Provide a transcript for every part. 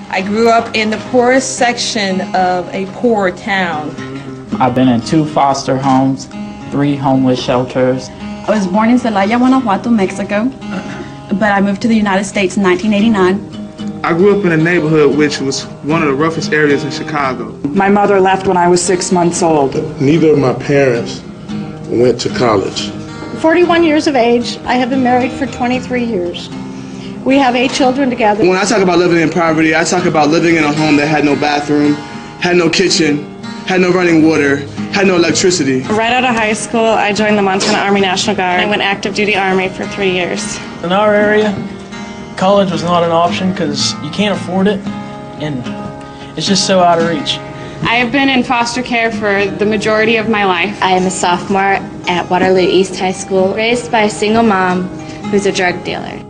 I grew up in the poorest section of a poor town. I've been in 2 foster homes, 3 homeless shelters. I was born in Celaya, Guanajuato, Mexico, but I moved to the United States in 1989. I grew up in a neighborhood which was one of the roughest areas in Chicago. My mother left when I was 6 months old. Neither of my parents went to college. 41 years of age. I have been married for 23 years. We have 8 children together. When I talk about living in poverty, I talk about living in a home that had no bathroom, had no kitchen, had no running water, had no electricity. Right out of high school, I joined the Montana Army National Guard. I went active duty Army for 3 years. In our area, college was not an option because you can't afford it, and it's just so out of reach. I have been in foster care for the majority of my life. I am a sophomore at Waterloo East High School, raised by a single mom who's a drug dealer.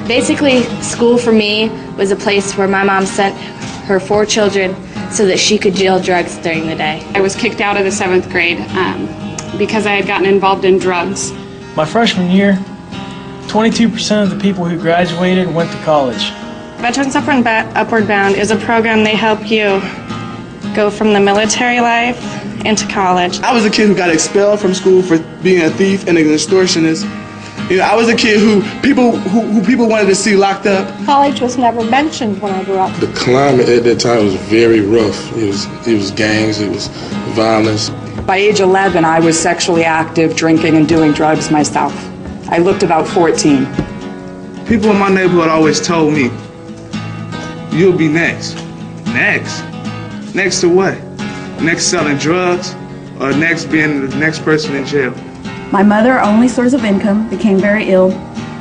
Basically, school for me was a place where my mom sent her 4 children so that she could deal drugs during the day. I was kicked out of the 7th grade because I had gotten involved in drugs. My freshman year, 22% of the people who graduated went to college. Veterans Upward Bound is a program. They help you go from the military life into college. I was a kid who got expelled from school for being a thief and an extortionist. You know, I was a kid who people wanted to see locked up. College was never mentioned when I grew up. The climate at that time was very rough. It was gangs, it was violence. By age 11, I was sexually active, drinking and doing drugs myself. I looked about 14. People in my neighborhood always told me, you'll be next. Next? Next to what? Next selling drugs, or next being the next person in jail? My mother, our only source of income, became very ill,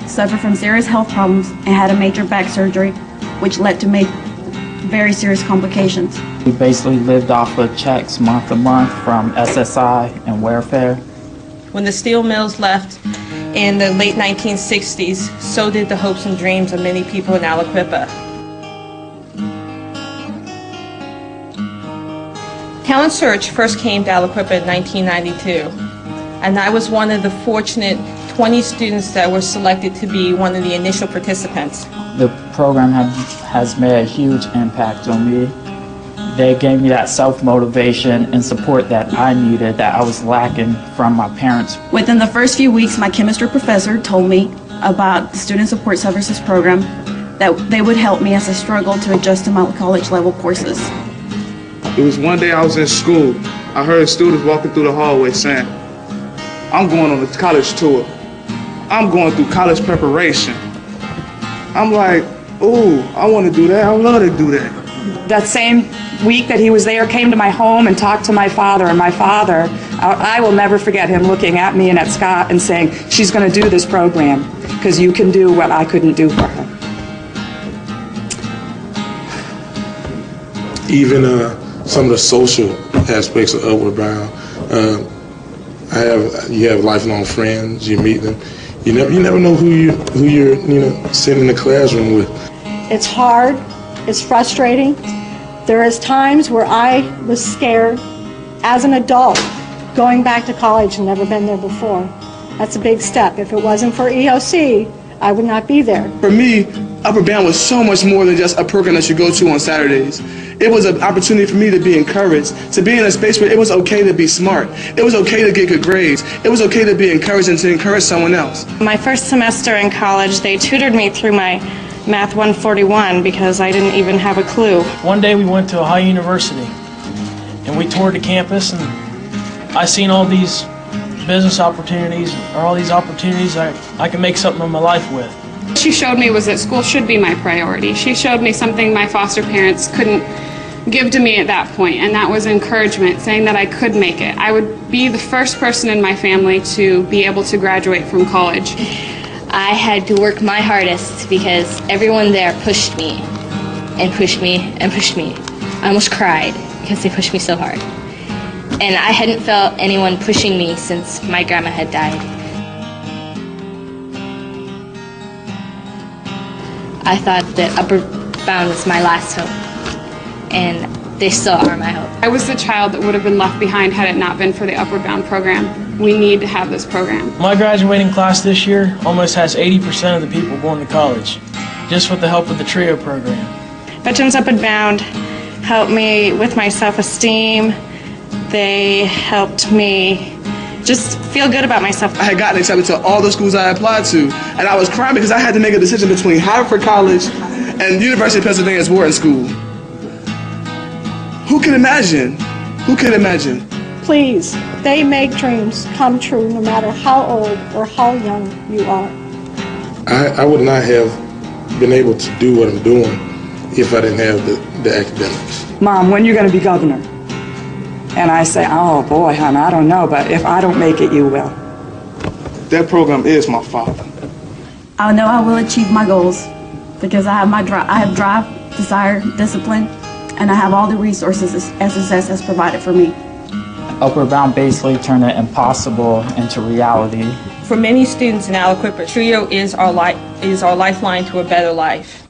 suffered from serious health problems, and had a major back surgery, which led to very serious complications. We basically lived off of checks month to month from SSI and welfare. When the steel mills left in the late 1960s, so did the hopes and dreams of many people in Aliquippa. Talent Search first came to Aliquippa in 1992, and I was one of the fortunate 20 students that were selected to be one of the initial participants. The program has made a huge impact on me. They gave me that self-motivation and support that I needed, that I was lacking from my parents. Within the first few weeks, my chemistry professor told me about the Student Support Services program, that they would help me as I struggled to adjust to my college level courses. It was one day I was in school. I heard students walking through the hallway saying, I'm going on a college tour. I'm going through college preparation. I'm like, ooh, I want to do that. I would love to do that. That same week that he was there, came to my home and talked to my father, and my father, I will never forget him looking at me and at Scott and saying, she's going to do this program because you can do what I couldn't do for her. Even some of the social aspects of Upward Bound. You have lifelong friends. You meet them. You never know who you're sitting in the classroom with. It's hard. It's frustrating. There is times where I was scared as an adult going back to college and never been there before. That's a big step. If it wasn't for EOC, I would not be there. For me, Upward Bound was so much more than just a program that you go to on Saturdays. It was an opportunity for me to be encouraged, to be in a space where it was okay to be smart. It was okay to get good grades. It was okay to be encouraged and to encourage someone else. My first semester in college, they tutored me through my Math 141 because I didn't even have a clue. One day we went to Ohio University and we toured the campus, and I seen all these business opportunities, or all these opportunities I can make something of my life with. What she showed me was that school should be my priority. She showed me something my foster parents couldn't give to me at that point, and that was encouragement, saying that I could make it. I would be the first person in my family to be able to graduate from college. I had to work my hardest because everyone there pushed me and pushed me and pushed me. I almost cried because they pushed me so hard. And I hadn't felt anyone pushing me since my grandma had died. I thought that Upward Bound was my last hope, and they still are my hope. I was the child that would have been left behind had it not been for the Upward Bound program. we need to have this program. My graduating class this year almost has 80% of the people going to college, just with the help of the TRIO program. Veterans Upward Bound helped me with my self-esteem. They helped me just feel good about myself. I had gotten accepted to all the schools I applied to, and I was crying because I had to make a decision between Harvard College and University of Pennsylvania's Wharton School. Who can imagine? Who can imagine? Please, they make dreams come true no matter how old or how young you are. I would not have been able to do what I'm doing if I didn't have the academics. Mom, when are you going to be governor? And I say, oh boy, hon, I don't know, but if I don't make it, you will. That program is my father. I know I will achieve my goals because I have drive, desire, discipline, and I have all the resources SUCCESS has provided for me. Upward Bound basically turned the impossible into reality. For many students in Aliquippa, TRIO is our lifeline to a better life.